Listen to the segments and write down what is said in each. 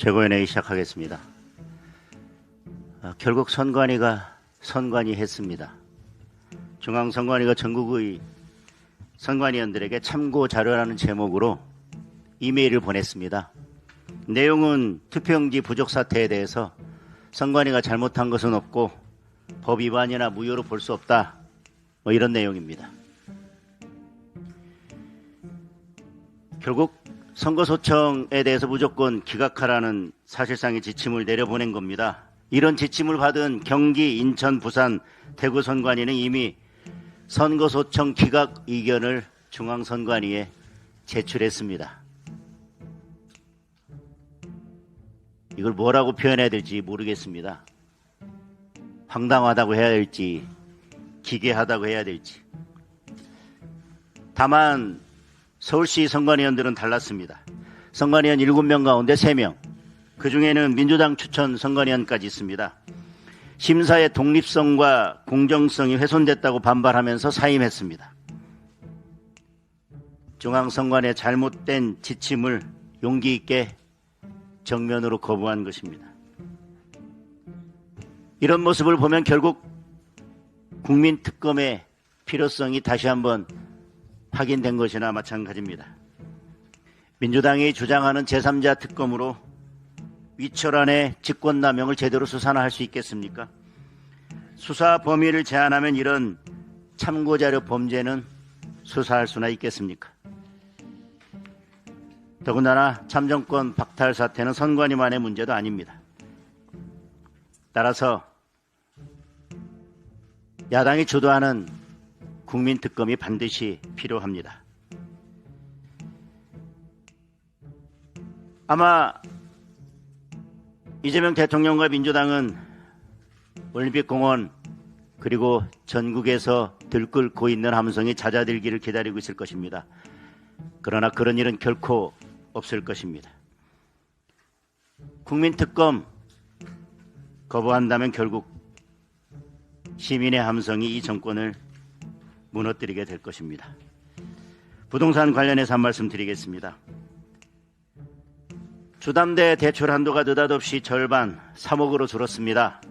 최고위원회의 시작하겠습니다. 결국 선관위 했습니다. 중앙선관위가 전국의 선관위원들에게 참고 자료라는 제목으로 이메일을 보냈습니다. 내용은 투표용지 부족 사태에 대해서 선관위가 잘못한 것은 없고 법 위반이나 무효로 볼 수 없다, 이런 내용입니다. 결국 선거소청에 대해서 무조건 기각하라는 사실상의 지침을 내려보낸 겁니다. 이런 지침을 받은 경기, 인천, 부산, 대구 선관위는 이미 선거소청 기각 의견을 중앙선관위에 제출했습니다. 이걸 뭐라고 표현해야 될지 모르겠습니다. 황당하다고 해야 될지 기괴하다고 해야 될지. 다만 서울시 선관위원들은 달랐습니다. 선관위원 7명 가운데 3명, 그중에는 민주당 추천 선관위원까지 있습니다. 심사의 독립성과 공정성이 훼손됐다고 반발하면서 사임했습니다. 중앙선관위의 잘못된 지침을 용기 있게 정면으로 거부한 것입니다. 이런 모습을 보면 결국 국민특검의 필요성이 다시 한번 확인된 것이나 마찬가지입니다. 민주당이 주장하는 제3자 특검으로 위철안의 직권남용을 제대로 수사나 할 수 있겠습니까? 수사 범위를 제한하면 이런 참고자료 범죄는 수사할 수나 있겠습니까? 더군다나 참정권 박탈 사태는 선관위만의 문제도 아닙니다. 따라서 야당이 주도하는 국민특검이 반드시 필요합니다. 아마 이재명 대통령과 민주당은 올림픽공원 그리고 전국에서 들끓고 있는 함성이 잦아들기를 기다리고 있을 것입니다. 그러나 그런 일은 결코 없을 것입니다. 국민특검 거부한다면 결국 시민의 함성이 이 정권을 무너뜨리게 될 것입니다. 부동산 관련해서 한 말씀 드리겠습니다. 주담대 대출 한도가 느닷없이 절반 3억으로 줄었습니다.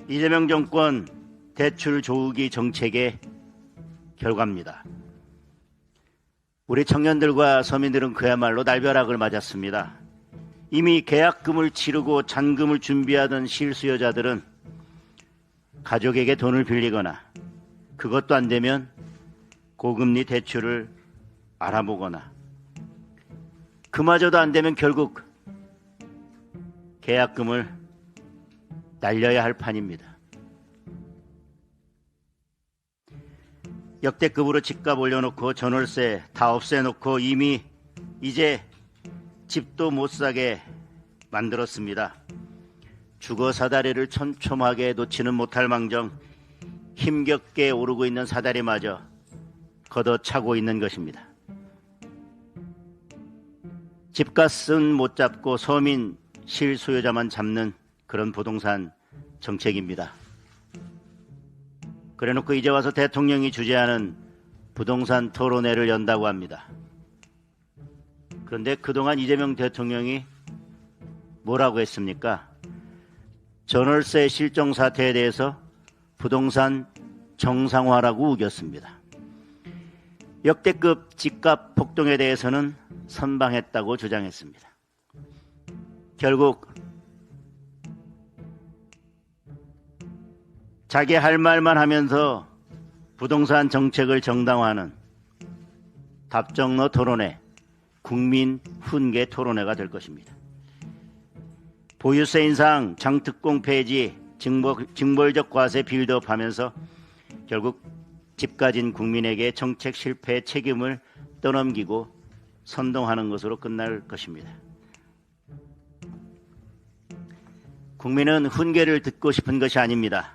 이재명 정권 대출 조우기 정책의 결과입니다. 우리 청년들과 서민들은 그야말로 날벼락을 맞았습니다. 이미 계약금을 치르고 잔금을 준비하던 실수요자들은 가족에게 돈을 빌리거나 그것도 안 되면 고금리 대출을 알아보거나 그마저도 안 되면 결국 계약금을 날려야 할 판입니다. 역대급으로 집값 올려놓고 전월세 다 없애놓고 이미 이제 집도 못 사게 만들었습니다. 주거 사다리를 촘촘하게 놓지는 못할 망정 힘겹게 오르고 있는 사다리마저 걷어차고 있는 것입니다. 집값은 못 잡고 서민 실수요자만 잡는 그런 부동산 정책입니다. 그래놓고 이제 와서 대통령이 주재하는 부동산 토론회를 연다고 합니다. 그런데 그동안 이재명 대통령이 뭐라고 했습니까? 전월세 실종 사태에 대해서 부동산 정상화라고 우겼습니다. 역대급 집값 폭등에 대해서는 선방했다고 주장했습니다. 결국 자기 할 말만 하면서 부동산 정책을 정당화하는 답정너 토론회, 국민 훈계 토론회가 될 것입니다. 보유세 인상, 장특공 폐지, 징벌적 과세 빌드업하면서 결국 집 가진 국민에게 정책 실패의 책임을 떠넘기고 선동하는 것으로 끝날 것입니다. 국민은 훈계를 듣고 싶은 것이 아닙니다.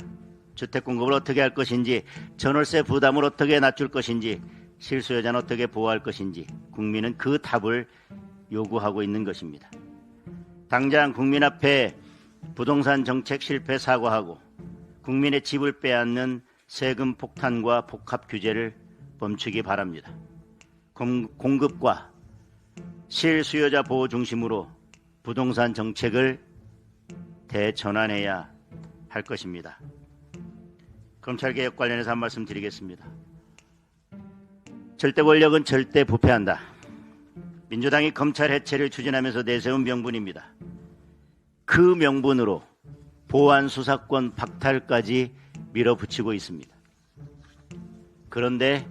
주택 공급을 어떻게 할 것인지, 전월세 부담을 어떻게 낮출 것인지, 실수요자는 어떻게 보호할 것인지 국민은 그 답을 요구하고 있는 것입니다. 당장 국민 앞에 부동산 정책 실패 사과하고 국민의 집을 빼앗는 세금 폭탄과 복합 규제를 멈추기 바랍니다. 공급과 실수요자 보호 중심으로 부동산 정책을 대전환해야 할 것입니다. 검찰개혁 관련해서 한 말씀 드리겠습니다. 절대 권력은 절대 부패한다. 민주당이 검찰 해체를 추진하면서 내세운 명분입니다. 그 명분으로 보안 수사권 박탈까지 밀어붙이고 있습니다. 그런데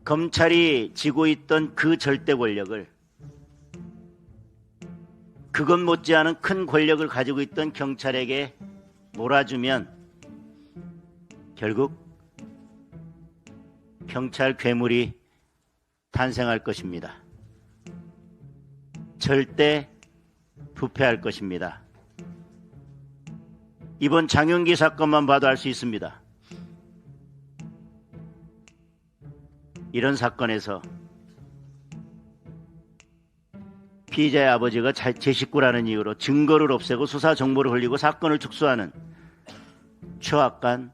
검찰이 쥐고 있던 그 절대 권력을, 그것 못지않은 큰 권력을 가지고 있던 경찰에게 몰아주면 결국 경찰 괴물이 탄생할 것입니다. 절대 부패할 것입니다. 이번 장윤기 사건만 봐도 알 수 있습니다. 이런 사건에서 피의자의 아버지가 제 식구라는 이유로 증거를 없애고 수사 정보를 흘리고 사건을 축소하는 추악한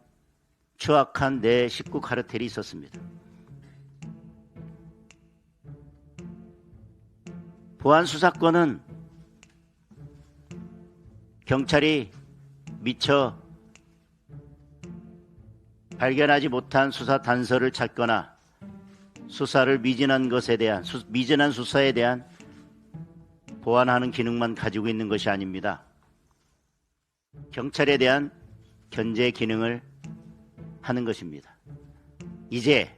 내 식구 카르텔이 있었습니다. 보안 수사권은 경찰이 미처 발견하지 못한 수사 단서를 찾거나 수사를 미진한 수사에 대한 보완하는 기능만 가지고 있는 것이 아닙니다. 경찰에 대한 견제 기능을 하는 것입니다. 이제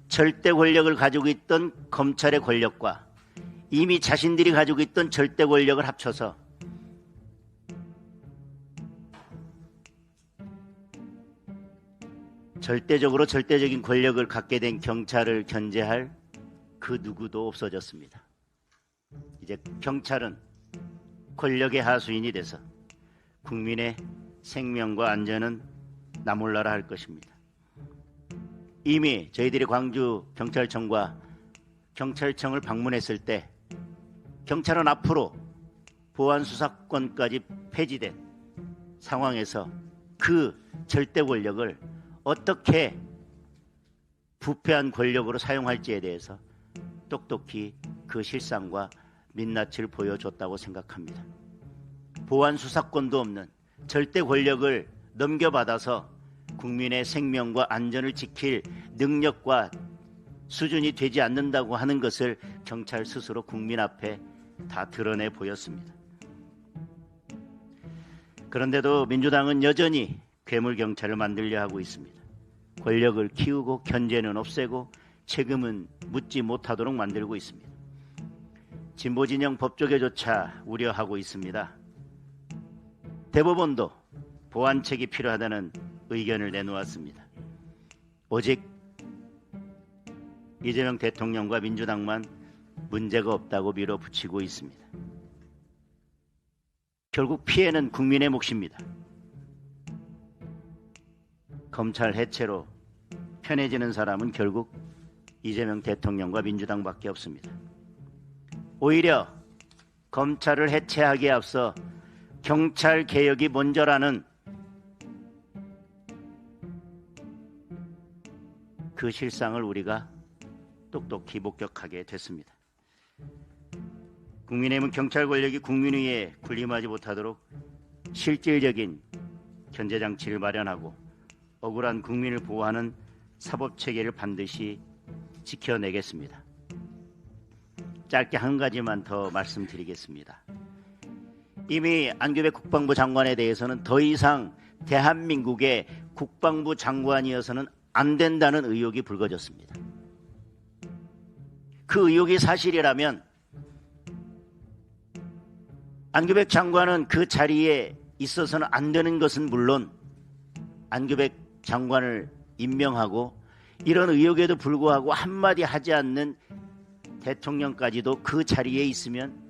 절대 권력을 가지고 있던 검찰의 권력과 이미 자신들이 가지고 있던 절대 권력을 합쳐서 절대적인 권력을 갖게 된 경찰을 견제할 그 누구도 없어졌습니다. 이제 경찰은 권력의 하수인이 돼서 국민의 생명과 안전은 나몰라라 할 것입니다. 이미 저희들이 광주 경찰청과 경찰청을 방문했을 때 경찰은 앞으로 보안 수사권까지 폐지된 상황에서 그 절대 권력을 어떻게 부패한 권력으로 사용할지에 대해서 똑똑히 그 실상과 민낯을 보여줬다고 생각합니다. 보안 수사권도 없는 절대 권력을 넘겨받아서 국민의 생명과 안전을 지킬 능력과 수준이 되지 않는다고 하는 것을 경찰 스스로 국민 앞에 다 드러내 보였습니다. 그런데도 민주당은 여전히 괴물 경찰을 만들려 하고 있습니다. 권력을 키우고 견제는 없애고 책임은 묻지 못하도록 만들고 있습니다. 진보 진영 법조계조차 우려하고 있습니다. 대법원도 보완책이 필요하다는 의견을 내놓았습니다. 오직 이재명 대통령과 민주당만 문제가 없다고 밀어붙이고 있습니다. 결국 피해는 국민의 몫입니다. 검찰 해체로 편해지는 사람은 결국 이재명 대통령과 민주당밖에 없습니다. 오히려 검찰을 해체하기에 앞서 경찰 개혁이 먼저라는 그 실상을 우리가 똑똑히 목격하게 됐습니다. 국민의힘은 경찰 권력이 국민 위에 군림하지 못하도록 실질적인 견제장치를 마련하고 억울한 국민을 보호하는 사법체계를 반드시 지켜내겠습니다. 짧게 한 가지만 더 말씀드리겠습니다. 이미 안규백 국방부 장관에 대해서는 더 이상 대한민국의 국방부 장관이어서는 안 된다는 의혹이 불거졌습니다. 그 의혹이 사실이라면 안규백 장관은 그 자리에 있어서는 안 되는 것은 물론 안규백 장관을 임명하고 이런 의혹에도 불구하고 한마디 하지 않는 대통령까지도 그 자리에 있으면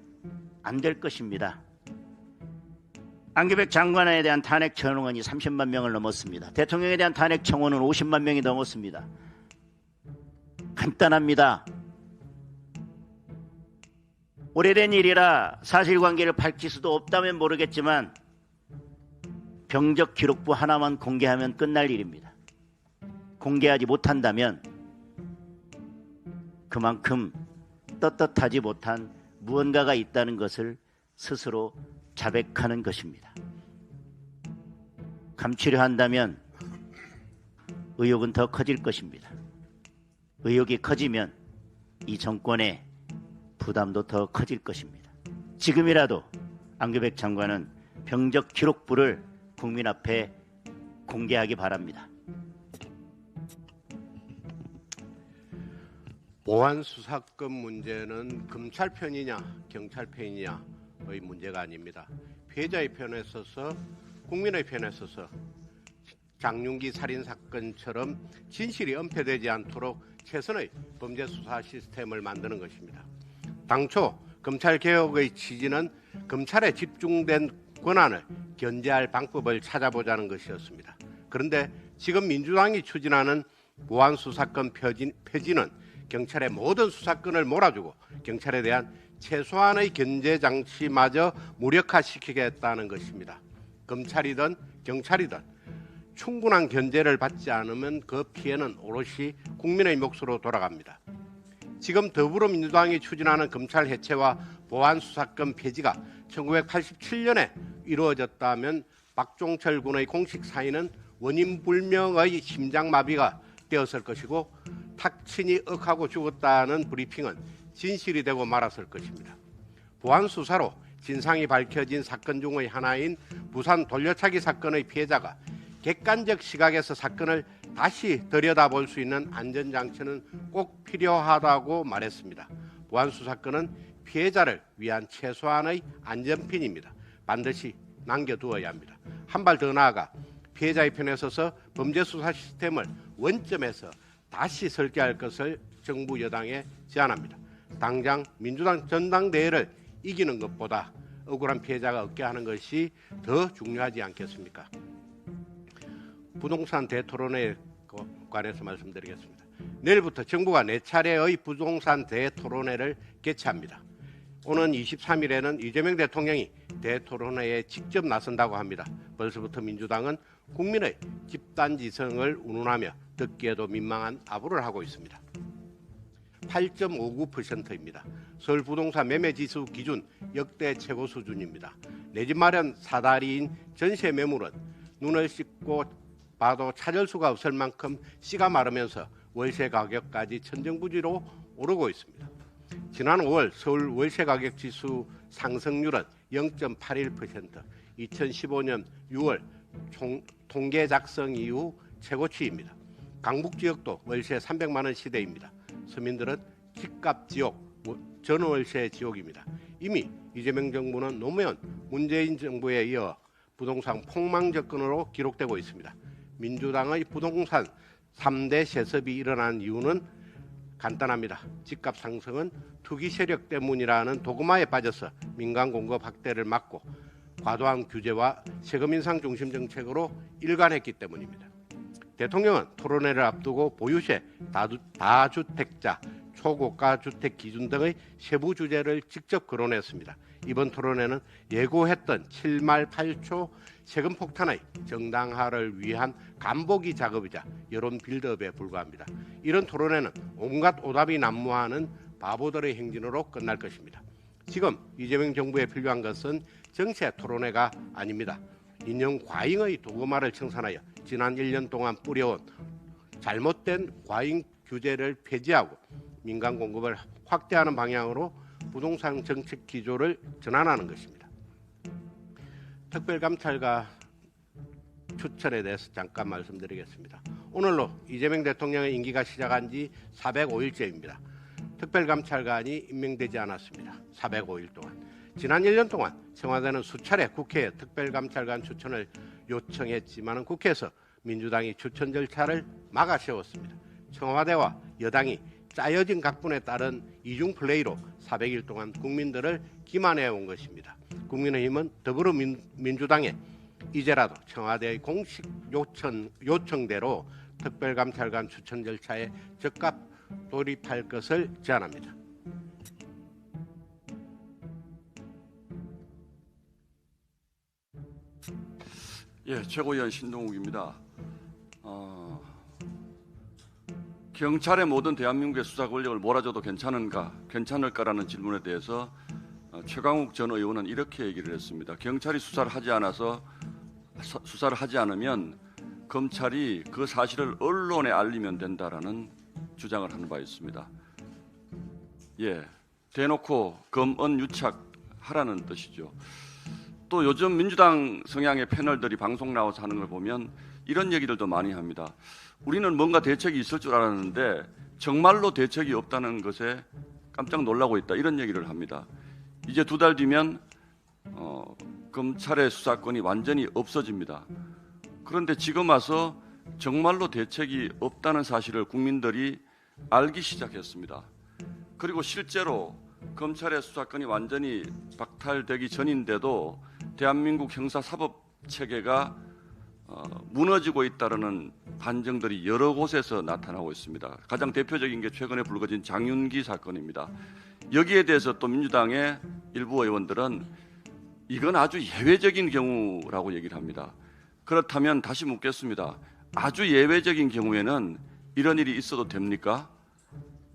안 될 것입니다. 안규백 장관에 대한 탄핵 청원이 30만 명을 넘었습니다. 대통령에 대한 탄핵 청원은 50만 명이 넘었습니다. 간단합니다. 오래된 일이라 사실관계를 밝힐 수도 없다면 모르겠지만 병적 기록부 하나만 공개하면 끝날 일입니다. 공개하지 못한다면 그만큼 떳떳하지 못한 무언가가 있다는 것을 스스로 자백하는 것입니다. 감추려 한다면 의혹은 더 커질 것입니다. 의혹이 커지면 이 정권의 부담도 더 커질 것입니다. 지금이라도 안규백 장관은 병적 기록부를 국민 앞에 공개하기 바랍니다. 보안 수사권 문제는 검찰 편이냐 경찰 편이냐의 문제가 아닙니다. 피해자의 편에 서서 국민의 편에 서서 장윤기 살인 사건처럼 진실이 은폐되지 않도록 최선의 범죄 수사 시스템을 만드는 것입니다. 당초 검찰 개혁의 취지는 검찰에 집중된 권한을 견제할 방법을 찾아보자는 것이었습니다. 그런데 지금 민주당이 추진하는 보안 수사권 폐지는 경찰의 모든 수사권을 몰아주고 경찰에 대한 최소한의 견제 장치마저 무력화시키겠다는 것입니다. 검찰이든 경찰이든 충분한 견제를 받지 않으면 그 피해는 오롯이 국민의 몫으로 돌아갑니다. 지금 더불어민주당이 추진하는 검찰 해체와 보안 수사권 폐지가 1987년에 이루어졌다면 박종철 군의 공식 사인은 원인 불명의 심장마비가 되었을 것이고 탁친이 억하고 죽었다는 브리핑은 진실이 되고 말았을 것입니다. 보안 수사로 진상이 밝혀진 사건 중의 하나인 부산 돌려차기 사건의 피해자가 객관적 시각에서 사건을 다시 들여다볼 수 있는 안전장치는 꼭 필요하다고 말했습니다. 보안 수사권은 피해자를 위한 최소한의 안전핀입니다. 반드시 남겨두어야 합니다. 한 발 더 나아가 피해자의 편에 서서 범죄 수사 시스템을 원점에서 다시 설계할 것을 정부 여당에 제안합니다. 당장 민주당 전당대회를 이기는 것보다 억울한 피해자가 없게 하는 것이 더 중요하지 않겠습니까? 부동산 대토론회에 관해서 말씀드리겠습니다. 내일부터 정부가 4차례의 부동산 대토론회를 개최합니다. 오는 23일에는 이재명 대통령이 대토론회에 직접 나선다고 합니다. 벌써부터 민주당은 국민의 집단지성을 운운하며 듣기에도 민망한 아부를 하고 있습니다. 8.59%입니다. 서울 부동산 매매지수 기준 역대 최고 수준입니다. 내 집 마련 사다리인 전세 매물은 눈을 씻고 봐도 찾을 수가 없을 만큼 씨가 마르면서 월세 가격까지 천정부지로 오르고 있습니다. 지난 5월 서울 월세 가격 지수 상승률은 0.81%, 2015년 6월 통계 작성 이후 최고치입니다. 강북 지역도 월세 300만 원 시대입니다. 서민들은 집값 지옥, 전월세 지옥입니다. 이미 이재명 정부는 노무현 문재인 정부에 이어 부동산 폭망 접근으로 기록되고 있습니다. 민주당의 부동산 3대 세습이 일어난 이유는 간단합니다. 집값 상승은 투기 세력 때문이라는 도그마에 빠져서 민간 공급 확대를 막고 과도한 규제와 세금 인상 중심 정책으로 일관했기 때문입니다. 대통령은 토론회를 앞두고 보유세, 다주택자, 초고가 주택 기준 등의 세부 주제를 직접 거론했습니다. 이번 토론회는 예고했던 7말 8초 세금 폭탄의 정당화를 위한 간보기 작업이자 여론 빌드업에 불과합니다. 이런 토론회는 온갖 오답이 난무하는 바보들의 행진으로 끝날 것입니다. 지금 이재명 정부에 필요한 것은 정체 토론회가 아닙니다. 인형 과잉의 도구마를 청산하여 지난 1년 동안 뿌려온 잘못된 과잉 규제를 폐지하고 민간 공급을 확대하는 방향으로 부동산 정책 기조를 전환하는 것입니다. 특별감찰관 추천에 대해서 잠깐 말씀드리겠습니다. 오늘로 이재명 대통령의 임기가 시작한 지 405일째입니다. 특별감찰관이 임명되지 않았습니다. 405일 동안. 지난 1년 동안 청와대는 수차례 국회에 특별감찰관 추천을 요청했지만 국회에서 민주당이 추천 절차를 막아 세웠습니다. 청와대와 여당이 짜여진 각본에 따른 이중 플레이로 400일 동안 국민들을 기만해 온 것입니다. 국민의힘은 더불어민주당에 이제라도 청와대의 공식 요청대로 특별감찰관 추천 절차에 적극 돌입할 것을 제안합니다. 예, 최고위원 신동욱입니다. 경찰의 모든 대한민국의 수사 권력을 몰아줘도 괜찮을까라는 질문에 대해서 최강욱 전 의원은 이렇게 얘기를 했습니다. 경찰이 수사를 하지 않으면 검찰이 그 사실을 언론에 알리면 된다라는 주장을 하는 바 있습니다. 예, 대놓고 검언 유착하라는 뜻이죠. 또 요즘 민주당 성향의 패널들이 방송 나와서 하는 걸 보면 이런 얘기들도 많이 합니다. 우리는 뭔가 대책이 있을 줄 알았는데 정말로 대책이 없다는 것에 깜짝 놀라고 있다. 이런 얘기를 합니다. 이제 2달 뒤면 검찰의 수사권이 완전히 없어집니다. 그런데 지금 와서 정말로 대책이 없다는 사실을 국민들이 알기 시작했습니다. 그리고 실제로 검찰의 수사권이 완전히 박탈되기 전인데도 대한민국 형사사법체계가 무너지고 있다는 반증들이 여러 곳에서 나타나고 있습니다. 가장 대표적인 게 최근에 불거진 장윤기 사건입니다. 여기에 대해서 또 민주당의 일부 의원들은 이건 아주 예외적인 경우라고 얘기를 합니다. 그렇다면 다시 묻겠습니다. 아주 예외적인 경우에는 이런 일이 있어도 됩니까?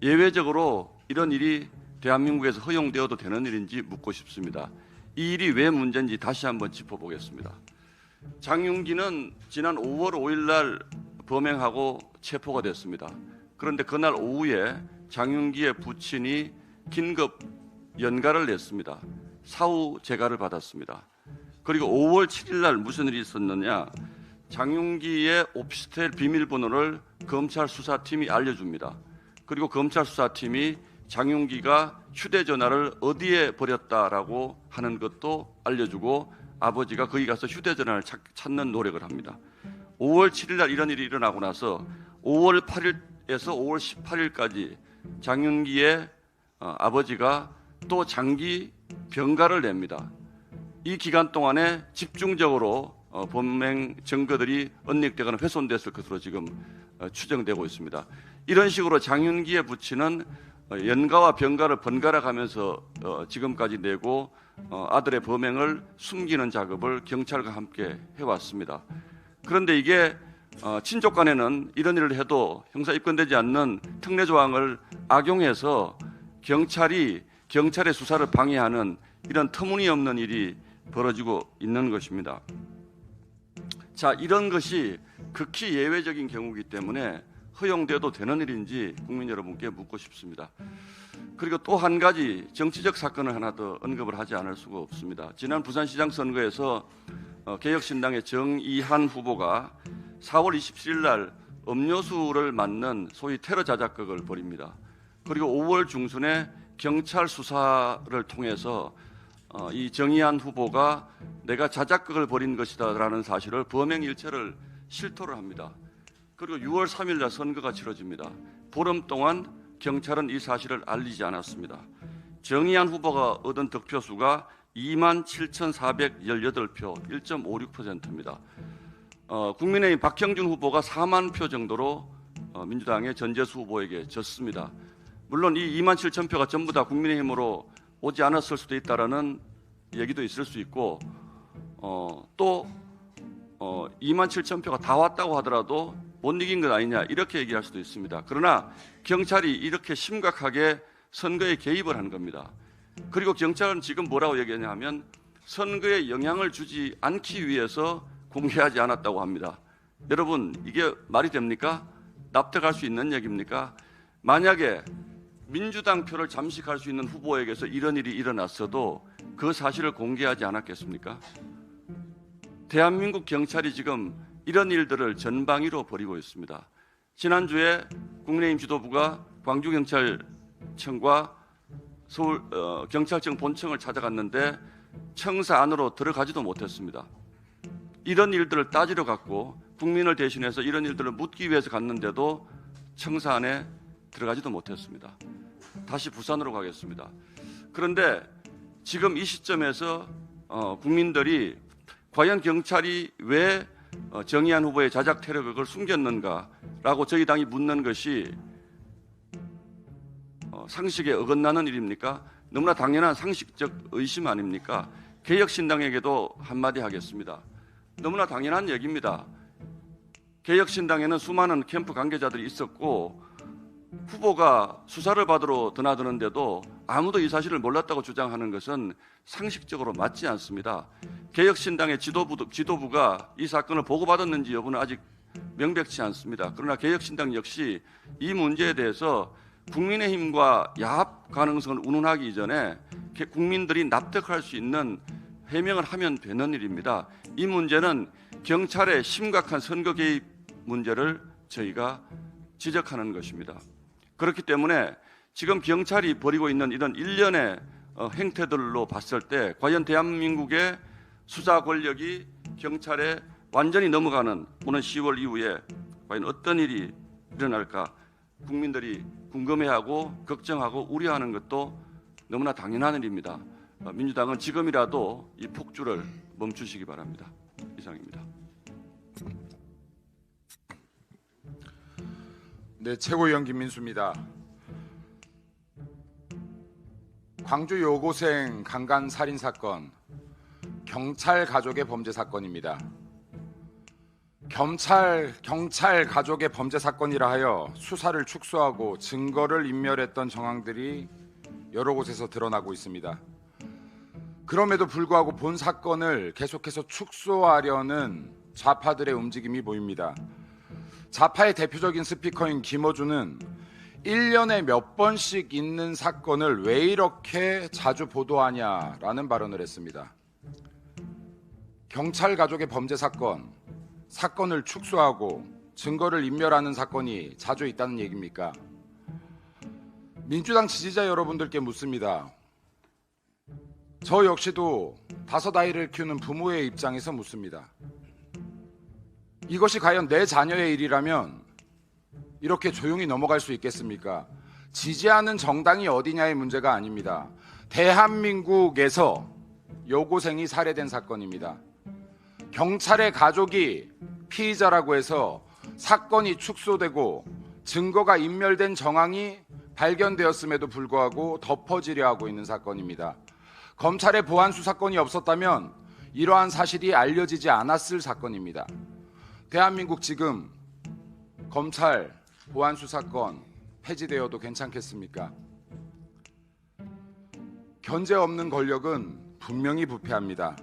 예외적으로 이런 일이 대한민국에서 허용되어도 되는 일인지 묻고 싶습니다. 이 일이 왜 문제인지 다시 한번 짚어보겠습니다. 장윤기는 지난 5월 5일 날 범행하고 체포가 됐습니다. 그런데 그날 오후에 장윤기의 부친이 긴급 연가를 냈습니다. 사후 재가를 받았습니다. 그리고 5월 7일 날 무슨 일이 있었느냐? 장윤기의 오피스텔 비밀번호를 검찰 수사팀이 알려줍니다. 그리고 검찰 수사팀이 장윤기가 휴대전화를 어디에 버렸다라고 하는 것도 알려주고 아버지가 거기 가서 휴대전화를 찾는 노력을 합니다. 5월 7일 날 이런 일이 일어나고 나서 5월 8일에서 5월 18일까지 장윤기의 아버지가 또 장기 병가를 냅니다. 이 기간 동안에 집중적으로 범행 증거들이 언닉되거나 훼손됐을 것으로 지금 추정되고 있습니다. 이런 식으로 장윤기의 부친은 연가와 병가를 번갈아 가면서 지금까지 내고 아들의 범행을 숨기는 작업을 경찰과 함께 해왔습니다. 그런데 이게 친족 간에는 이런 일을 해도 형사 입건되지 않는 특례 조항을 악용해서 경찰의 수사를 방해하는 이런 터무니없는 일이 벌어지고 있는 것입니다. 자, 이런 것이 극히 예외적인 경우이기 때문에 허용돼도 되는 일인지 국민 여러분께 묻고 싶습니다. 그리고 또 한 가지 정치적 사건을 하나 더 언급을 하지 않을 수가 없습니다. 지난 부산시장 선거에서 개혁신당의 정의한 후보가 4월 27일 날 음료수를 맞는 소위 테러 자작극을 벌입니다. 그리고 5월 중순에 경찰 수사를 통해서 이 정의한 후보가 내가 자작극을 벌인 것이다라는 사실을 범행 일체를 실토를 합니다. 그리고 6월 3일 날 선거가 치러집니다. 보름 동안 경찰은 이 사실을 알리지 않았습니다. 정의한 후보가 얻은 득표수가 27,418표, 1.56%입니다. 국민의힘 박형준 후보가 4만 표 정도로 민주당의 전재수 후보에게 졌습니다. 물론 이 27,000표가 전부 다 국민의힘으로 오지 않았을 수도 있다라는 얘기도 있을 수 있고 또 27,000표가 다 왔다고 하더라도 못 이긴 것 아니냐 이렇게 얘기할 수도 있습니다. 그러나 경찰이 이렇게 심각하게 선거에 개입을 한 겁니다. 그리고 경찰은 지금 뭐라고 얘기하냐면 선거에 영향을 주지 않기 위해서 공개하지 않았다고 합니다. 여러분 이게 말이 됩니까? 납득할 수 있는 얘기입니까? 만약에 민주당 표를 잠식할 수 있는 후보에게서 이런 일이 일어났어도 그 사실을 공개하지 않았겠습니까? 대한민국 경찰이 지금 이런 일들을 전방위로 벌이고 있습니다. 지난주에 국민의힘 지도부가 광주경찰청과 서울 경찰청 본청을 찾아갔는데 청사 안으로 들어가지도 못했습니다. 이런 일들을 따지러 갔고 국민을 대신해서 이런 일들을 묻기 위해서 갔는데도 청사 안에 들어가지도 못했습니다. 다시 부산으로 가겠습니다. 그런데 지금 이 시점에서 국민들이 과연 경찰이 왜 정의한 후보의 자작 테러극을 숨겼는가라고 저희 당이 묻는 것이 상식에 어긋나는 일입니까? 너무나 당연한 상식적 의심 아닙니까? 개혁신당에게도 한마디 하겠습니다. 너무나 당연한 얘기입니다. 개혁신당에는 수많은 캠프 관계자들이 있었고 후보가 수사를 받으러 드나드는데도 아무도 이 사실을 몰랐다고 주장하는 것은 상식적으로 맞지 않습니다. 개혁신당의 지도부가 이 사건을 보고받았는지 여부는 아직 명백치 않습니다. 그러나 개혁신당 역시 이 문제에 대해서 국민의힘과 야합 가능성을 운운하기 이전에 국민들이 납득할 수 있는 해명을 하면 되는 일입니다. 이 문제는 경찰의 심각한 선거 개입 문제를 저희가 지적하는 것입니다. 그렇기 때문에 지금 경찰이 벌이고 있는 이런 일련의 행태들로 봤을 때 과연 대한민국의 수사 권력이 경찰에 완전히 넘어가는 오는 10월 이후에 과연 어떤 일이 일어날까 국민들이 궁금해하고 걱정하고 우려하는 것도 너무나 당연한 일입니다. 민주당은 지금이라도 이 폭주를 멈추시기 바랍니다. 이상입니다. 네, 최고위원 김민수입니다. 광주 여고생 강간 살인 사건, 경찰 가족의 범죄 사건입니다. 경찰 가족의 범죄 사건이라 하여 수사를 축소하고 증거를 인멸했던 정황들이 여러 곳에서 드러나고 있습니다. 그럼에도 불구하고 본 사건을 계속해서 축소하려는 좌파들의 움직임이 보입니다. 좌파의 대표적인 스피커인 김어준은 1년에 몇 번씩 있는 사건을 왜 이렇게 자주 보도하냐라는 발언을 했습니다. 경찰 가족의 범죄 사건을 축소하고 증거를 인멸하는 사건이 자주 있다는 얘기입니까? 민주당 지지자 여러분들께 묻습니다. 저 역시도 5 아이를 키우는 부모의 입장에서 묻습니다. 이것이 과연 내 자녀의 일이라면 이렇게 조용히 넘어갈 수 있겠습니까? 지지하는 정당이 어디냐의 문제가 아닙니다. 대한민국에서 여고생이 살해된 사건입니다. 경찰의 가족이 피의자라고 해서 사건이 축소되고 증거가 인멸된 정황이 발견되었음에도 불구하고 덮어지려 하고 있는 사건입니다. 검찰의 보안 수사권이 없었다면 이러한 사실이 알려지지 않았을 사건입니다. 대한민국 지금 검찰 보안 수사권 폐지되어도 괜찮겠습니까? 견제 없는 권력은 분명히 부패합니다.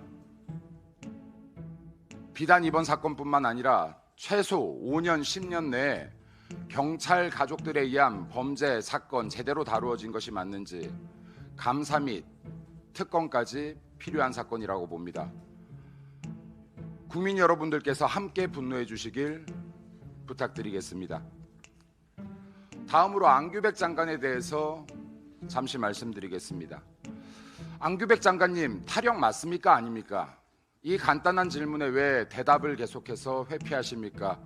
비단 이번 사건뿐만 아니라 최소 5년, 10년 내에 경찰 가족들에 의한 범죄 사건 제대로 다루어진 것이 맞는지 감사 및 특검까지 필요한 사건이라고 봅니다. 국민 여러분들께서 함께 분노해 주시길 부탁드리겠습니다. 다음으로 안규백 장관에 대해서 잠시 말씀드리겠습니다. 안규백 장관님, 탈영 맞습니까? 아닙니까? 이 간단한 질문에 왜 대답을 계속해서 회피하십니까?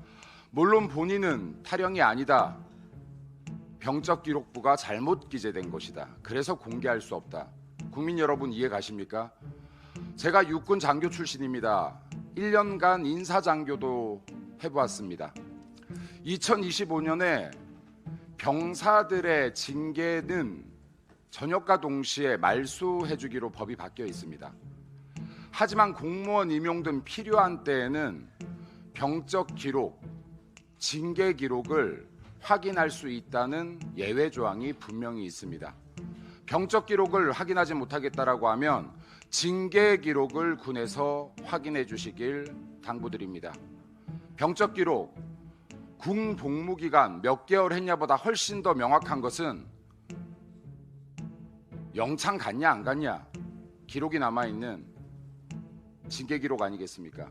물론 본인은 탈영이 아니다. 병적 기록부가 잘못 기재된 것이다. 그래서 공개할 수 없다. 국민 여러분 이해 가십니까? 제가 육군 장교 출신입니다. 1년간 인사장교도 해보았습니다. 2025년에 병사들의 징계는 전역과 동시에 말소해주기로 법이 바뀌어 있습니다. 하지만 공무원 임용 등 필요한 때에는 병적 기록, 징계 기록을 확인할 수 있다는 예외 조항이 분명히 있습니다. 병적 기록을 확인하지 못하겠다라고 하면 징계 기록을 군에서 확인해 주시길 당부드립니다. 병적 기록, 군 복무 기간 몇 개월 했냐보다 훨씬 더 명확한 것은 영창 갔냐 안 갔냐 기록이 남아있는 징계 기록 아니겠습니까?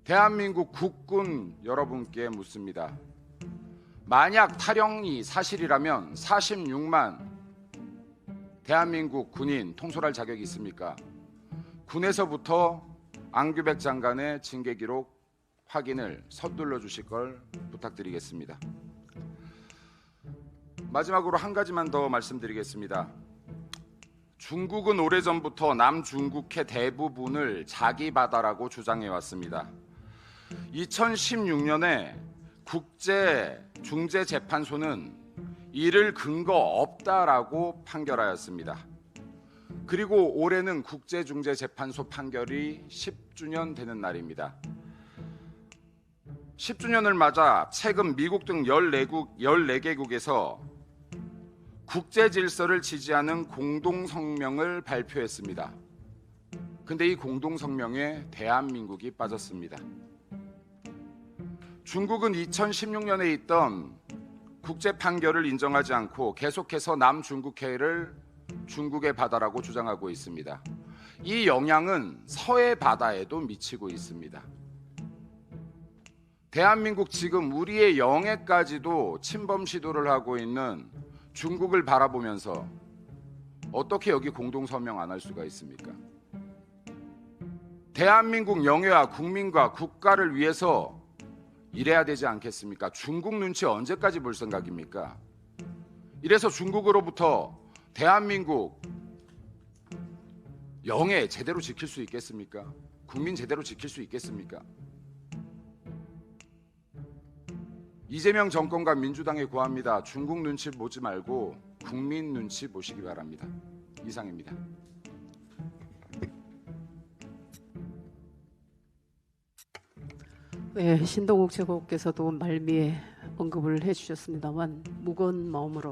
대한민국 국군 여러분께 묻습니다. 만약 탈영이 사실이라면 46만 대한민국 군인 통솔할 자격이 있습니까? 군에서부터 안규백 장관의 징계 기록 확인을 서둘러 주실 걸 부탁드리겠습니다. 마지막으로 한 가지만 더 말씀드리겠습니다. 중국은 오래전부터 남중국해 대부분을 자기 바다라고 주장해 왔습니다. 2016년에 국제중재재판소는 이를 근거 없다라고 판결하였습니다. 그리고 올해는 국제중재재판소 판결이 10주년 되는 날입니다. 10주년을 맞아 최근 미국 등 14개국에서 국제 질서를 지지하는 공동 성명을 발표했습니다. 근데 이 공동 성명에 대한민국이 빠졌습니다. 중국은 2016년에 있던 국제 판결을 인정하지 않고 계속해서 남중국해를 중국의 바다라고 주장하고 있습니다. 이 영향은 서해 바다에도 미치고 있습니다. 대한민국 지금 우리의 영해까지도 침범 시도를 하고 있는 중국을 바라보면서 어떻게 여기 공동성명 안 할 수가 있습니까? 대한민국 영해와 국민과 국가를 위해서 일해야 되지 않겠습니까? 중국 눈치 언제까지 볼 생각입니까? 이래서 중국으로부터 대한민국 영해 제대로 지킬 수 있겠습니까? 국민 제대로 지킬 수 있겠습니까? 이재명 정권과 민주당에 구합니다. 중국 눈치 보지 말고 국민 눈치 보시기 바랍니다. 이상입니다. 네, 신동욱 최고께서도 말미에 언급을 해주셨습니다만 무거운 마음으로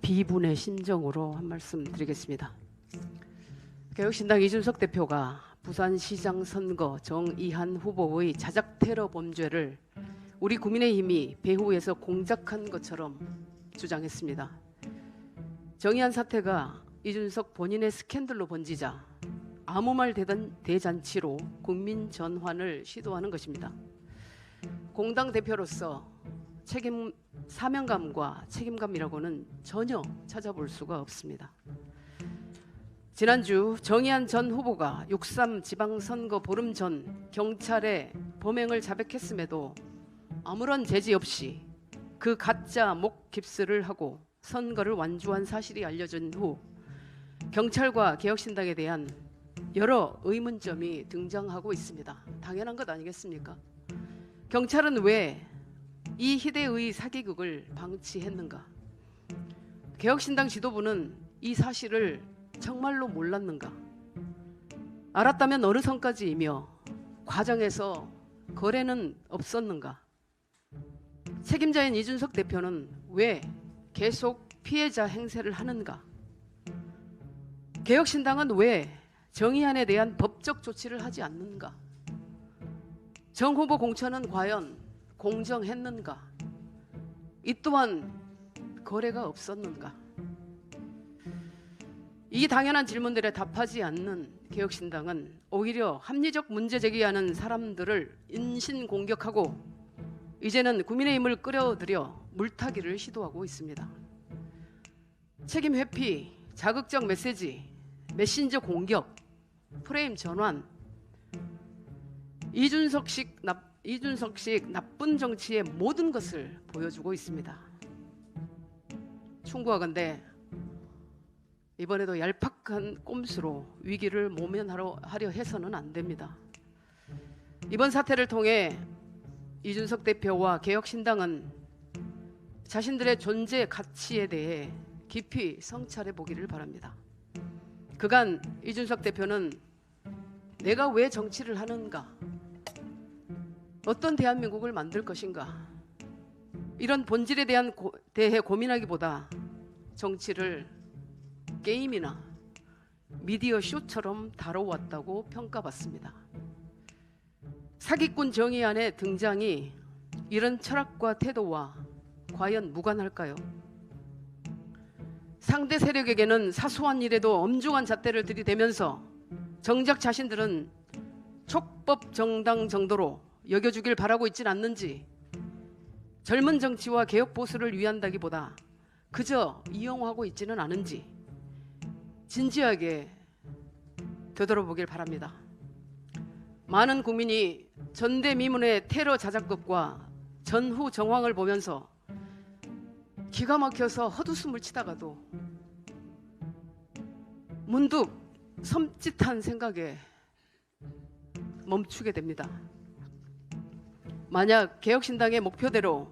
비분의 심정으로 한 말씀 드리겠습니다. 개혁신당 이준석 대표가 부산시장 선거 정의한 후보의 자작 테러 범죄를 우리 국민의힘이 배후에서 공작한 것처럼 주장했습니다. 정의한 사태가 이준석 본인의 스캔들로 번지자 아무 말 대잔치로 국민 전환을 시도하는 것입니다. 공당 대표로서 사명감과 책임감이라고는 전혀 찾아볼 수가 없습니다. 지난주 정의한 전 후보가 6.3 지방선거 보름 전 경찰에 범행을 자백했음에도 아무런 제지 없이 그 가짜 목 깁스를 하고 선거를 완주한 사실이 알려진 후 경찰과 개혁신당에 대한 여러 의문점이 등장하고 있습니다. 당연한 것 아니겠습니까? 경찰은 왜 이 희대의 사기극을 방치했는가? 개혁신당 지도부는 이 사실을 정말로 몰랐는가? 알았다면 어느 선까지이며 과정에서 거래는 없었는가? 책임자인 이준석 대표는 왜 계속 피해자 행세를 하는가? 개혁신당은 왜 정의안에 대한 법적 조치를 하지 않는가? 정 후보 공천은 과연 공정했는가? 이 또한 거래가 없었는가? 이 당연한 질문들에 답하지 않는 개혁신당은 오히려 합리적 문제 제기하는 사람들을 인신공격하고 이제는 국민의힘을 끌어들여 물타기를 시도하고 있습니다. 책임 회피, 자극적 메시지, 메신저 공격, 프레임 전환, 이준석식 나쁜 정치의 모든 것을 보여주고 있습니다. 충고하건대 이번에도 얄팍한 꼼수로 위기를 모면하려 해서는 안 됩니다. 이번 사태를 통해 이준석 대표와 개혁신당은 자신들의 존재 가치에 대해 깊이 성찰해 보기를 바랍니다. 그간 이준석 대표는 내가 왜 정치를 하는가? 어떤 대한민국을 만들 것인가? 이런 본질에 대해 고민하기보다 정치를 게임이나 미디어 쇼처럼 다뤄왔다고 평가받습니다. 사기꾼 정의안의 등장이 이런 철학과 태도와 과연 무관할까요? 상대 세력에게는 사소한 일에도 엄중한 잣대를 들이대면서 정작 자신들은 촉법 정당 정도로 여겨주길 바라고 있진 않는지, 젊은 정치와 개혁 보수를 위한다기보다 그저 이용하고 있지는 않은지 진지하게 되돌아보길 바랍니다. 많은 국민이 전대미문의 테러 자작극과 전후 정황을 보면서 기가 막혀서 헛웃음을 치다가도 문득 섬찟한 생각에 멈추게 됩니다. 만약 개혁신당의 목표대로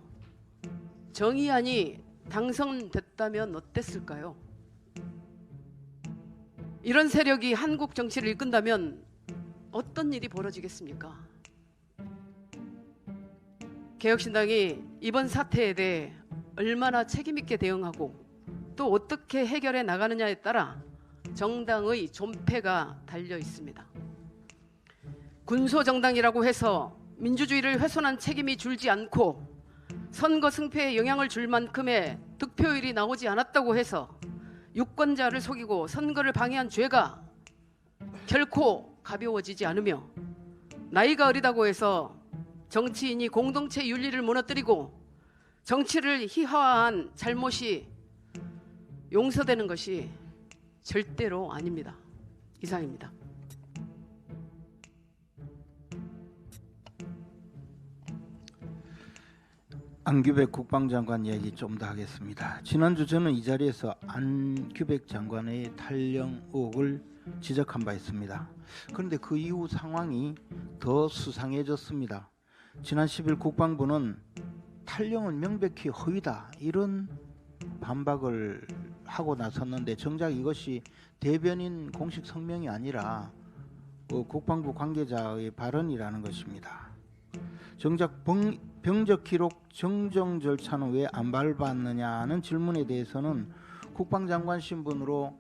정의안이 당선됐다면 어땠을까요? 이런 세력이 한국 정치를 이끈다면 어떤 일이 벌어지겠습니까? 개혁신당이 이번 사태에 대해 얼마나 책임있게 대응하고 또 어떻게 해결해 나가느냐에 따라 정당의 존폐가 달려 있습니다. 군소정당이라고 해서 민주주의를 훼손한 책임이 줄지 않고 선거 승패에 영향을 줄 만큼의 득표율이 나오지 않았다고 해서 유권자를 속이고 선거를 방해한 죄가 결코 가벼워지지 않으며, 나이가 어리다고 해서 정치인이 공동체 윤리를 무너뜨리고 정치를 희화화한 잘못이 용서되는 것이 절대로 아닙니다. 이상입니다. 안규백 국방장관 이야기 좀 더 하겠습니다. 지난주 저는 이 자리에서 안규백 장관의 탈영 의혹을 지적한 바 있습니다. 그런데 그 이후 상황이 더 수상해졌습니다. 지난 10일 국방부는 탈영은 명백히 허위다 이런 반박을 하고 나섰는데, 정작 이것이 대변인 공식 성명이 아니라 국방부 관계자의 발언이라는 것입니다. 정작 병적 기록 정정 절차는 왜 안 밟았느냐는 질문에 대해서는 국방장관 신분으로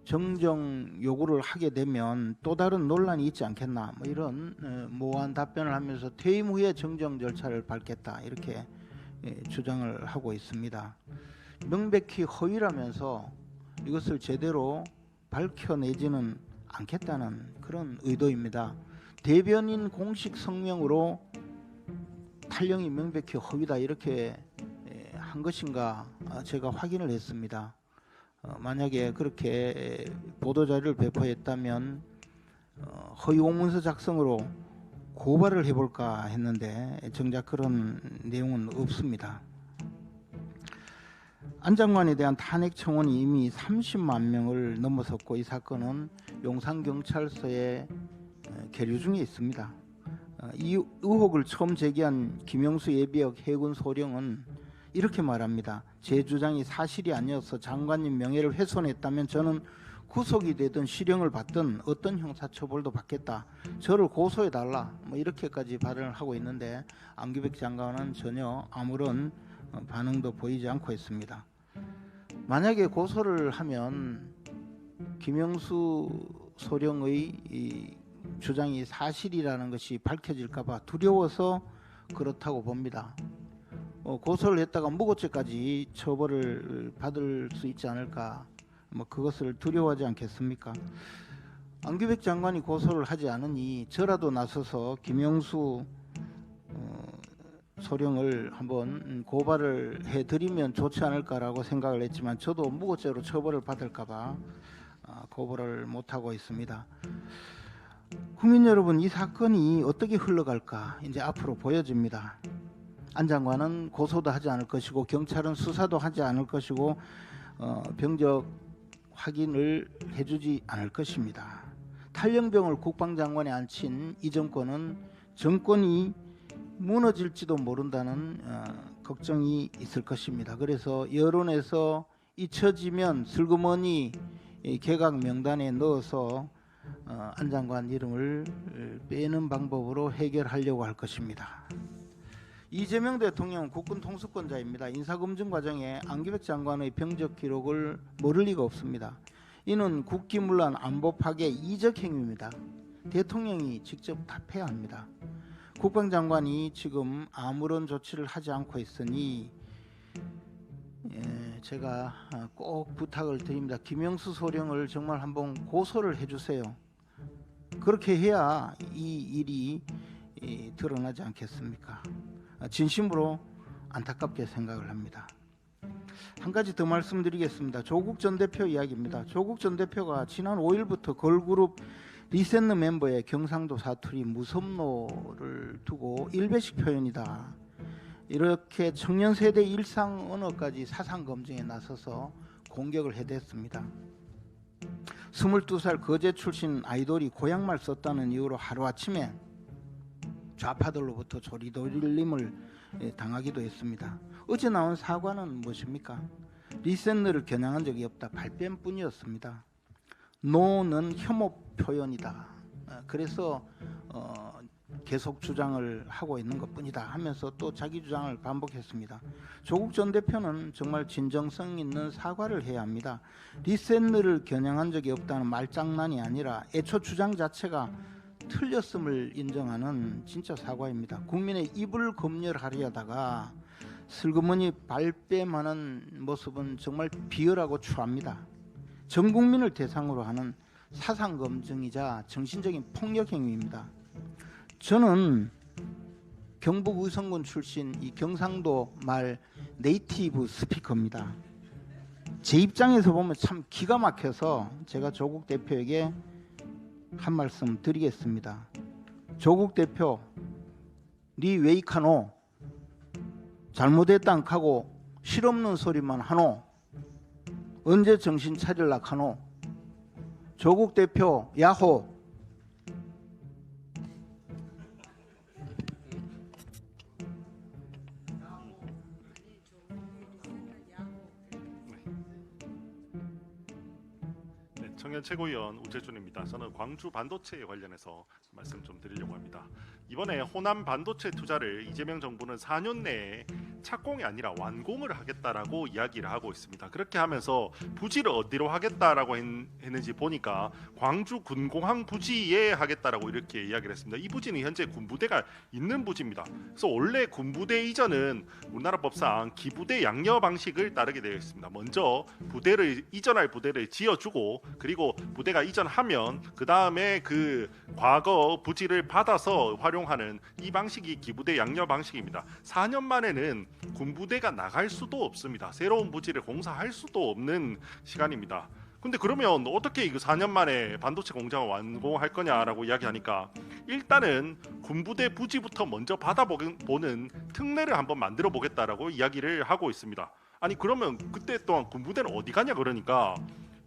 정정 요구를 하게 되면 또 다른 논란이 있지 않겠나, 뭐 이런 모호한 답변을 하면서 퇴임 후에 정정 절차를 밟겠다 이렇게 주장을 하고 있습니다. 명백히 허위라면서 이것을 제대로 밝혀내지는 않겠다는 그런 의도입니다. 대변인 공식 성명으로 탈영이 명백히 허위다 이렇게 한 것인가 제가 확인을 했습니다. 만약에 그렇게 보도자료를 배포했다면 허위 공문서 작성으로 고발을 해볼까 했는데 정작 그런 내용은 없습니다. 안 장관에 대한 탄핵 청원이 이미 30만 명을 넘어섰고 이 사건은 용산경찰서에 계류 중에 있습니다. 이 의혹을 처음 제기한 김영수 예비역 해군 소령은 이렇게 말합니다. 제 주장이 사실이 아니어서 장관님 명예를 훼손했다면 저는 구속이 되든 실형을 받든 어떤 형사처벌도 받겠다. 저를 고소해달라. 뭐 이렇게까지 발언을 하고 있는데 안규백 장관은 전혀 아무런 반응도 보이지 않고 있습니다. 만약에 고소를 하면 김영수 소령의 이 주장이 사실이라는 것이 밝혀질까 봐 두려워서 그렇다고 봅니다. 고소를 했다가 무고죄까지 처벌을 받을 수 있지 않을까, 뭐 그것을 두려워하지 않겠습니까? 안규백 장관이 고소를 하지 않으니 저라도 나서서 김영수 소령을 한번 고발을 해드리면 좋지 않을까라고 생각을 했지만 저도 무고죄로 처벌을 받을까 봐 고발을 못하고 있습니다. 국민 여러분, 이 사건이 어떻게 흘러갈까 이제 앞으로 보여집니다. 안 장관은 고소도 하지 않을 것이고 경찰은 수사도 하지 않을 것이고 병적 확인을 해주지 않을 것입니다. 탈영병을 국방장관에 앉힌 이 정권은 정권이 무너질지도 모른다는 걱정이 있을 것입니다. 그래서 여론에서 잊혀지면 슬그머니 개각 명단에 넣어서 안 장관 이름을 빼는 방법으로 해결하려고 할 것입니다. 이재명 대통령은 국군 통수권자입니다. 인사검증 과정에 안규백 장관의 병적 기록을 모를 리가 없습니다. 이는 국기문란 안보 파괴 이적 행위입니다. 대통령이 직접 답해야 합니다. 국방장관이 지금 아무런 조치를 하지 않고 있으니 제가 꼭 부탁을 드립니다. 김영수 소령을 정말 한번 고소를 해주세요. 그렇게 해야 이 일이 드러나지 않겠습니까? 진심으로 안타깝게 생각을 합니다. 한 가지 더 말씀드리겠습니다. 조국 전 대표 이야기입니다. 조국 전 대표가 지난 5일부터 걸그룹 리센느 멤버의 경상도 사투리 무섭노를 두고 일배식 표현이다, 이렇게 청년 세대 일상 언어까지 사상 검증에 나서서 공격을 해댔습니다. 22살 거제 출신 아이돌이 고향말 썼다는 이유로 하루아침에 좌파들로부터 조리돌림을 당하기도 했습니다. 어제 나온 사과는 무엇입니까? 리센너를 겨냥한 적이 없다, 발뺌뿐이었습니다. 노는 혐오 표현이다. 그래서 계속 주장을 하고 있는 것뿐이다 하면서 또 자기 주장을 반복했습니다. 조국 전 대표는 정말 진정성 있는 사과를 해야 합니다. 리셋늘을 겨냥한 적이 없다는 말장난이 아니라 애초 주장 자체가 틀렸음을 인정하는 진짜 사과입니다. 국민의 입을 검열하려다가 슬그머니 발뺌하는 모습은 정말 비열하고 추합니다. 전 국민을 대상으로 하는 사상 검증이자 정신적인 폭력 행위입니다. 저는 경북 의성군 출신 이 경상도 말 네이티브 스피커입니다. 제 입장에서 보면 참 기가 막혀서 제가 조국 대표에게 한 말씀 드리겠습니다. 조국 대표, 니 웨이카노 잘못했다 하고 실없는 소리만 하노? 언제 정신 차릴라 하노? 조국 대표 야호. 청년 최고위원 우재준입니다. 저는 광주 반도체에 관련해서 말씀 좀 드리려고 합니다. 이번에 호남 반도체 투자를 이재명 정부는 4년 내에 착공이 아니라 완공을 하겠다라고 이야기를 하고 있습니다. 그렇게 하면서 부지를 어디로 하겠다라고 했는지 보니까 광주 군공항 부지에 하겠다라고 이렇게 이야기를 했습니다. 이 부지는 현재 군부대가 있는 부지입니다. 그래서 원래 군부대 이전은 우리나라 법상 기부대 양녀 방식을 따르게 되어 있습니다. 먼저 이전할 부대를 지어주고 그리고 부대가 이전하면 그 다음에 그 과거 부지를 받아서 활용하는 이 방식이 기부대 양녀 방식입니다. 4년 만에는 군부대가 나갈 수도 없습니다. 새로운 부지를 공사할 수도 없는 시간입니다. 근데 그러면 어떻게 이거 4년 만에 반도체 공장을 완공할 거냐라고 이야기하니까 일단은 군부대 부지부터 먼저 받아보는 특례를 한번 만들어 보겠다라고 이야기를 하고 있습니다. 아니 그러면 그때 동안 군부대는 어디 가냐 그러니까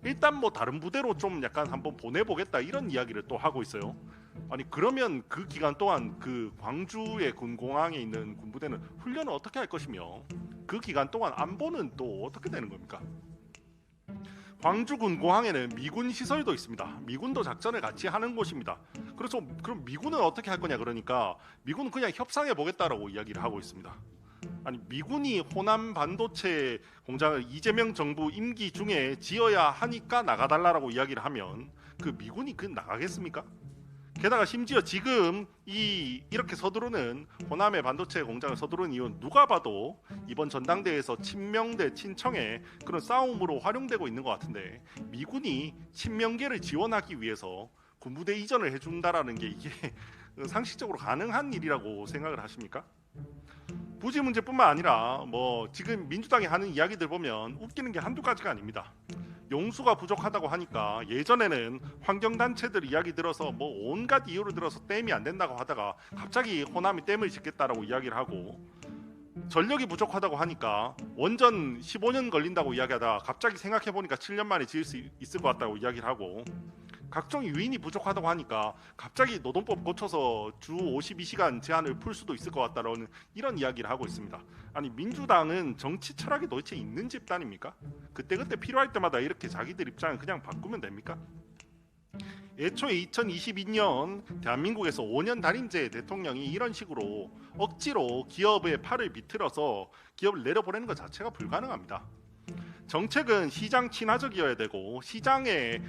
일단 뭐 다른 부대로 좀 약간 한번 보내보겠다 이런 이야기를 또 하고 있어요. 아니 그러면 그 기간 동안 그 광주의 군공항에 있는 군부대는 훈련을 어떻게 할 것이며 그 기간 동안 안보는 또 어떻게 되는 겁니까? 광주 군공항에는 미군 시설도 있습니다. 미군도 작전을 같이 하는 곳입니다. 그래서 그럼 미군은 어떻게 할 거냐 그러니까 미군은 그냥 협상해 보겠다라고 이야기를 하고 있습니다. 아니 미군이 호남 반도체 공장을 이재명 정부 임기 중에 지어야 하니까 나가달라고 이야기를 하면 그 미군이 나가겠습니까? 게다가 심지어 지금 이렇게 서두르는 호남의 반도체 공장을 서두르는 이유는 누가 봐도 이번 전당대회에서 친명 대 친청의 그런 싸움으로 활용되고 있는 것 같은데 미군이 친명계를 지원하기 위해서 군부대 이전을 해준다라는 게 이게 상식적으로 가능한 일이라고 생각을 하십니까? 부지 문제뿐만 아니라 뭐 지금 민주당이 하는 이야기들 보면 웃기는 게 한두 가지가 아닙니다. 용수가 부족하다고 하니까 예전에는 환경단체들 이야기 들어서 뭐 온갖 이유를 들어서 댐이 안 된다고 하다가 갑자기 호남이 댐을 짓겠다라고 이야기를 하고 전력이 부족하다고 하니까 원전 15년 걸린다고 이야기하다가 갑자기 생각해보니까 7년 만에 지을 수 있을 것 같다고 이야기를 하고 각종 유인이 부족하다고 하니까 갑자기 노동법 고쳐서 주 52시간 제한을 풀 수도 있을 것 같다라는 이런 이야기를 하고 있습니다. 아니 민주당은 정치 철학이 도대체 있는 집단입니까? 그때그때 필요할 때마다 이렇게 자기들 입장을 그냥 바꾸면 됩니까? 애초에 2022년 대한민국에서 5년 단임제 대통령이 이런 식으로 억지로 기업의 팔을 비틀어서 기업을 내려보내는 것 자체가 불가능합니다. 정책은 시장 친화적이어야 되고 시장에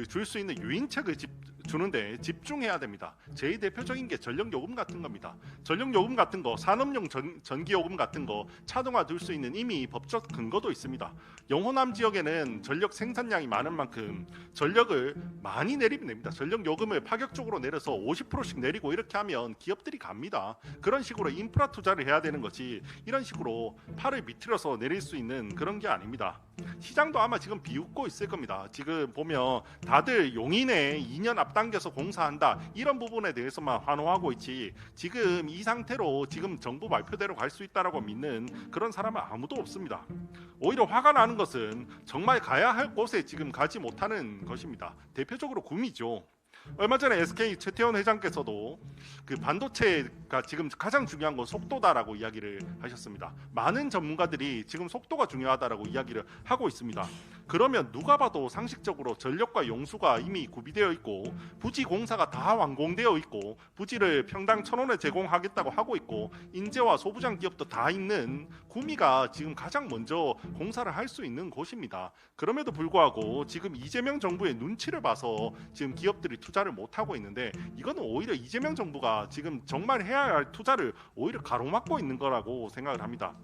줄 수 있는 유인책을 주는데 집중해야 됩니다. 제일 대표적인 게 전력요금 같은 겁니다. 전력요금 같은 거, 산업용 전기요금 같은 거 차등화 될 수 있는 이미 법적 근거도 있습니다. 영호남 지역에는 전력 생산량이 많은 만큼 전력을 많이 내리면 됩니다. 전력요금을 파격적으로 내려서 50%씩 내리고 이렇게 하면 기업들이 갑니다. 그런 식으로 인프라 투자를 해야 되는 거지 이런 식으로 팔을 비틀어서 내릴 수 있는 그런 게 아닙니다. 시장도 아마 지금 비웃고 있을 겁니다. 지금 보면 다들 용인에 2년 앞당겨서 공사한다 이런 부분에 대해서만 환호하고 있지 지금 이 상태로 지금 정부 발표대로 갈 수 있다라고 믿는 그런 사람은 아무도 없습니다. 오히려 화가 나는 것은 정말 가야 할 곳에 지금 가지 못하는 것입니다. 대표적으로 구미죠. 얼마 전에 SK 최태원 회장께서도 그 반도체가 지금 가장 중요한 건 속도다라고 이야기를 하셨습니다. 많은 전문가들이 지금 속도가 중요하다라고 이야기를 하고 있습니다. 그러면 누가 봐도 상식적으로 전력과 용수가 이미 구비되어 있고 부지 공사가 다 완공되어 있고 부지를 평당 1,000원에 제공하겠다고 하고 있고 인재와 소부장 기업도 다 있는 구미가 지금 가장 먼저 공사를 할 수 있는 곳입니다. 그럼에도 불구하고 지금 이재명 정부의 눈치를 봐서 지금 기업들이 투자를 못 하고 있는데 이거는 오히려 이재명 정부가 지금 정말 해야 할 투자를 오히려 가로막고 있는 거라고 생각을 합니다.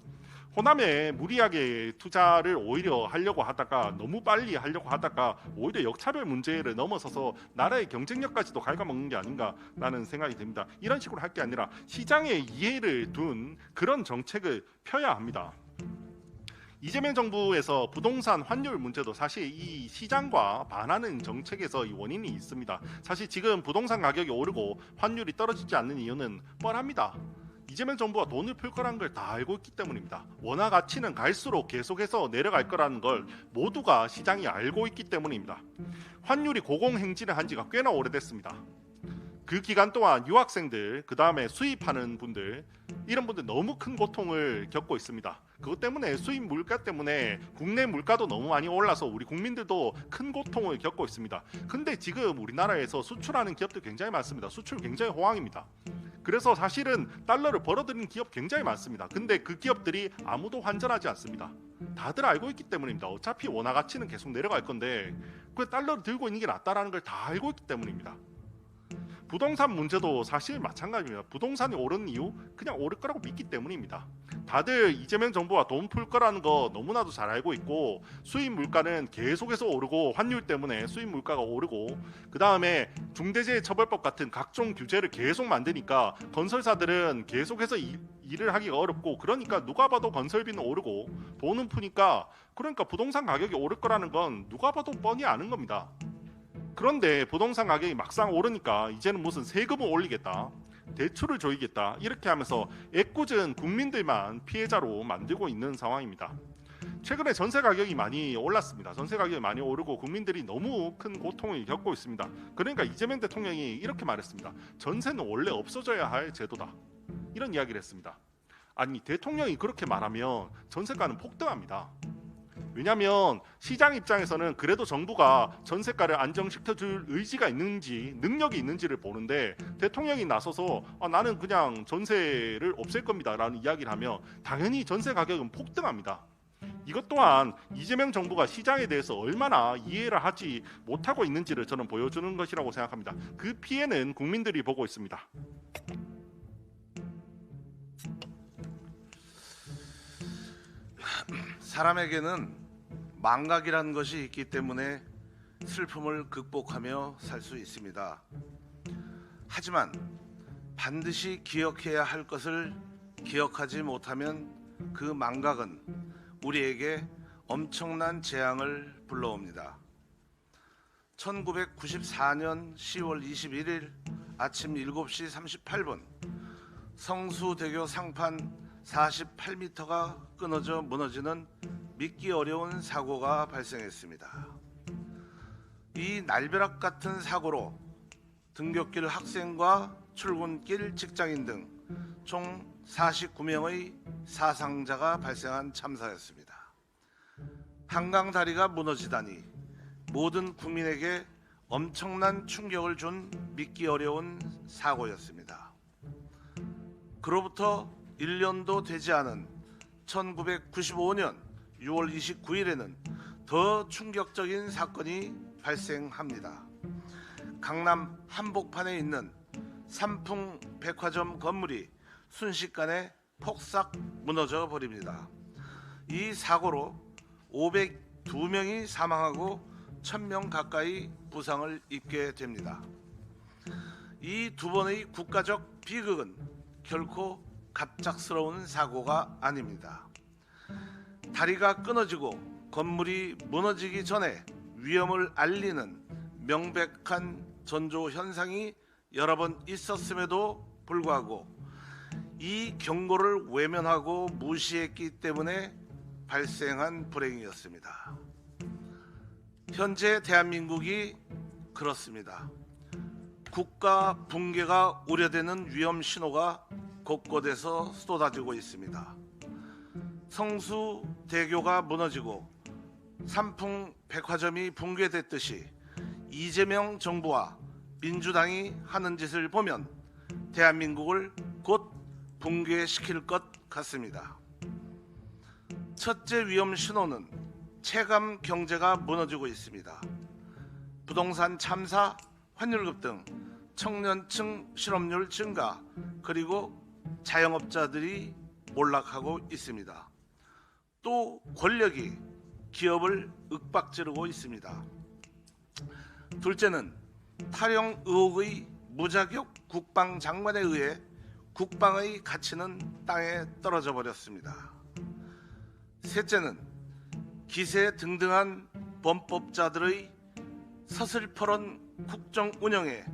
호남에 무리하게 투자를 오히려 하려고 하다가 너무 빨리 하려고 하다가 오히려 역차별 문제를 넘어서서 나라의 경쟁력까지도 갉아먹는 게 아닌가라는 생각이 듭니다. 이런 식으로 할 게 아니라 시장의 이해를 둔 그런 정책을 펴야 합니다. 이재명 정부에서 부동산 환율 문제도 사실 이 시장과 반하는 정책에서 이 원인이 있습니다. 사실 지금 부동산 가격이 오르고 환율이 떨어지지 않는 이유는 뻔합니다. 이재명 정부가 돈을 풀 거라는 걸 다 알고 있기 때문입니다. 원화 가치는 갈수록 계속해서 내려갈 거라는 걸 모두가 시장이 알고 있기 때문입니다. 환율이 고공행진을 한 지가 꽤나 오래됐습니다. 그 기간 동안 유학생들, 그 다음에 수입하는 분들, 이런 분들 너무 큰 고통을 겪고 있습니다. 그것 때문에 수입 물가 때문에 국내 물가도 너무 많이 올라서 우리 국민들도 큰 고통을 겪고 있습니다. 근데 지금 우리나라에서 수출하는 기업들 굉장히 많습니다. 수출 굉장히 호황입니다. 그래서 사실은 달러를 벌어들이는 기업 굉장히 많습니다. 근데 그 기업들이 아무도 환전하지 않습니다. 다들 알고 있기 때문입니다. 어차피 원화 가치는 계속 내려갈 건데 그 달러를 들고 있는 게 낫다라는 걸 다 알고 있기 때문입니다. 부동산 문제도 사실 마찬가지입니다. 부동산이 오른 이유 그냥 오를 거라고 믿기 때문입니다. 다들 이재명 정부가 돈 풀 거라는 거 너무나도 잘 알고 있고 수입 물가는 계속해서 오르고 환율 때문에 수입 물가가 오르고 그 다음에 중대재해처벌법 같은 각종 규제를 계속 만드니까 건설사들은 계속해서 일을 하기가 어렵고 그러니까 누가 봐도 건설비는 오르고 돈은 푸니까 그러니까 부동산 가격이 오를 거라는 건 누가 봐도 뻔히 아는 겁니다. 그런데 부동산 가격이 막상 오르니까 이제는 무슨 세금을 올리겠다, 대출을 조이겠다 이렇게 하면서 애꿎은 국민들만 피해자로 만들고 있는 상황입니다. 최근에 전세 가격이 많이 올랐습니다. 전세 가격이 많이 오르고 국민들이 너무 큰 고통을 겪고 있습니다. 그러니까 이재명 대통령이 이렇게 말했습니다. 전세는 원래 없어져야 할 제도다. 이런 이야기를 했습니다. 아니 대통령이 그렇게 말하면 전세가는 폭등합니다. 왜냐하면 시장 입장에서는 그래도 정부가 전세가를 안정시켜줄 의지가 있는지 능력이 있는지를 보는데 대통령이 나서서 나는 그냥 전세를 없앨 겁니다 라는 이야기를 하면 당연히 전세 가격은 폭등합니다. 이것 또한 이재명 정부가 시장에 대해서 얼마나 이해를 하지 못하고 있는지를 저는 보여주는 것이라고 생각합니다. 그 피해는 국민들이 보고 있습니다. 사람에게는 망각이라는 것이 있기 때문에 슬픔을 극복하며 살 수 있습니다. 하지만 반드시 기억해야 할 것을 기억하지 못하면 그 망각은 우리에게 엄청난 재앙을 불러옵니다. 1994년 10월 21일 아침 7시 38분 성수대교 상판 48m가 끊어져 무너지는 믿기 어려운 사고가 발생했습니다. 이 날벼락 같은 사고로 등굣길 학생과 출근길 직장인 등 총 49명의 사상자가 발생한 참사였습니다. 한강 다리가 무너지다니 모든 국민에게 엄청난 충격을 준 믿기 어려운 사고였습니다. 그로부터 1년도 되지 않은 1995년 6월 29일에는 더 충격적인 사건이 발생합니다. 강남 한복판에 있는 삼풍 백화점 건물이 순식간에 폭삭 무너져 버립니다. 이 사고로 502명이 사망하고 1000명 가까이 부상을 입게 됩니다. 이 두 번의 국가적 비극은 결코 갑작스러운 사고가 아닙니다. 다리가 끊어지고 건물이 무너지기 전에 위험을 알리는 명백한 전조 현상이 여러 번 있었음에도 불구하고 이 경고를 외면하고 무시했기 때문에 발생한 불행이었습니다. 현재 대한민국이 그렇습니다. 국가 붕괴가 우려되는 위험 신호가 곳곳에서 쏟아지고 있습니다. 성수대교가 무너지고 삼풍 백화점이 붕괴됐듯이 이재명 정부와 민주당이 하는 짓을 보면 대한민국을 곧 붕괴시킬 것 같습니다. 첫째 위험 신호는 체감 경제가 무너지고 있습니다. 부동산 참사, 환율급 등 청년층 실업률 증가, 그리고 자영업자들이 몰락하고 있습니다. 또 권력이 기업을 윽박지르고 있습니다. 둘째는 탈영 의혹의 무자격 국방장관에 의해 국방의 가치는 땅에 떨어져 버렸습니다. 셋째는 기세 등등한 범법자들의 서슬퍼런 국정 운영에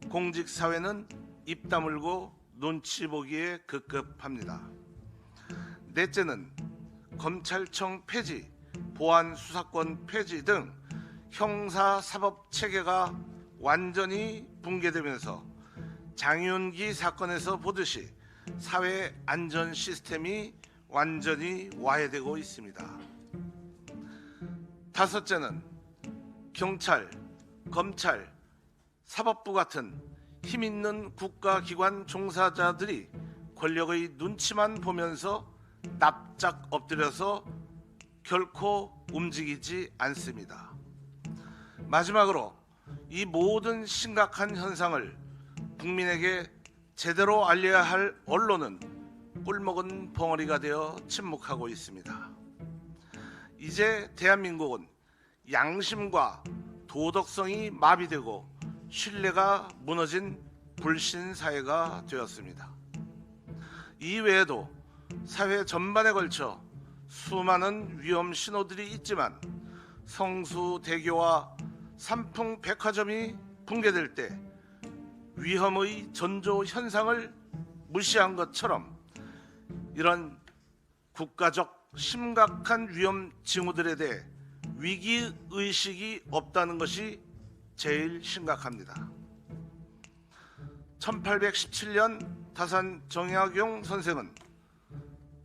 공직사회는 입 다물고 눈치 보기에 급급합니다. 넷째는 검찰청 폐지, 보안수사권 폐지 등 형사사법 체계가 완전히 붕괴되면서 장윤기 사건에서 보듯이 사회 안전 시스템이 완전히 와해되고 있습니다. 다섯째는 경찰, 검찰, 사법부 같은 힘있는 국가기관 종사자들이 권력의 눈치만 보면서 납작 엎드려서 결코 움직이지 않습니다. 마지막으로 이 모든 심각한 현상을 국민에게 제대로 알려야 할 언론은 꿀먹은 벙어리가 되어 침묵하고 있습니다. 이제 대한민국은 양심과 도덕성이 마비되고 신뢰가 무너진 불신 사회가 되었습니다. 이외에도 사회 전반에 걸쳐 수많은 위험 신호들이 있지만 성수대교와 삼풍 백화점이 붕괴될 때 위험의 전조 현상을 무시한 것처럼 이런 국가적 심각한 위험 징후들에 대해 위기의식이 없다는 것이 제일 심각합니다. 1817년 다산 정약용 선생은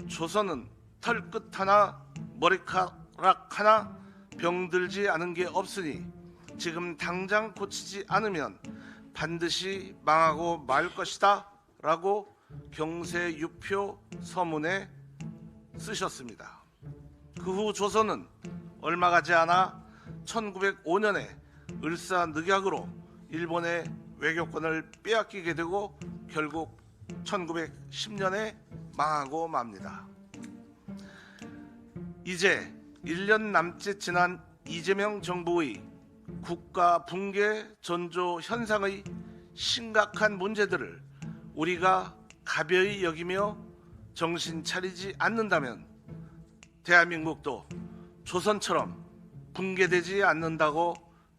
조선은 털끝 하나 머리카락 하나 병들지 않은 게 없으니 지금 당장 고치지 않으면 반드시 망하고 말 것이다 라고 경세유표 서문에 쓰셨습니다. 그 후 조선은 얼마 가지 않아 1905년에 을사늑약으로 일본의 외교권을 빼앗기게 되고 결국 1910년에 망하고 맙니다. 이제 1년 남짓 지난 이재명 정부의 국가 붕괴 전조 현상의 심각한 문제들을 우리가 가벼이 여기며 정신 차리지 않는다면 대한민국도 조선처럼 붕괴되지 않는다고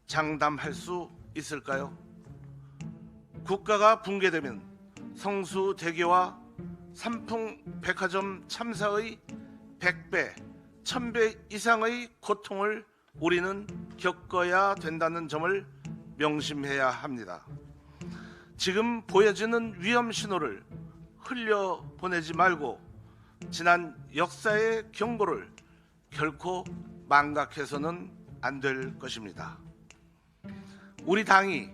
장담할 수 있을까요? 국가가 붕괴되면 성수대교와 삼풍 백화점 참사의 100배, 1000배 이상의 고통을 우리는 겪어야 된다는 점을 명심해야 합니다. 지금 보여지는 위험 신호를 흘려보내지 말고 지난 역사의 경고를 결코 망각해서는 안 될 것입니다. 우리 당이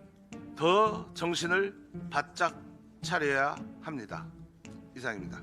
더 정신을 바짝 차려야 합니다. 이상입니다.